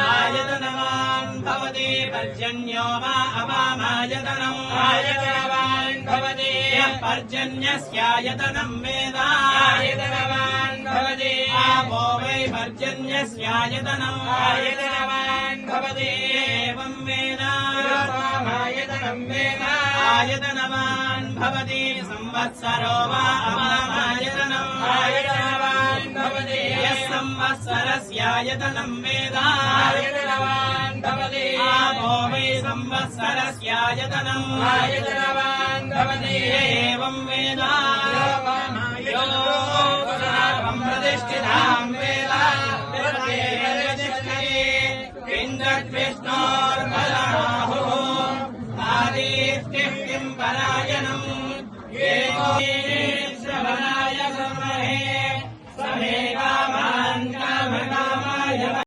आयतनवान् भवति पर्जन्यो वा अवामायतनम् आयतनवान् भवति पर्जन्यस्यायतनम् वेद आयतनवान् भवति आपो वै पर्जन्यस्यायतनम् आयतनवान् भवति एवं वेद आयतनम् वेद आयतनवान् भवति संवत्सरो वा अवामायतनम् आयतनवान् भवति यः संवत्सरस्यायतनम् वेद आयतनवान् भवति आपो वै संवत्सरस्यायतनम् आयतनवान् भवति एवं वेद यो प्रतिष्ठिताम् वेद किञ्चित् विष्णो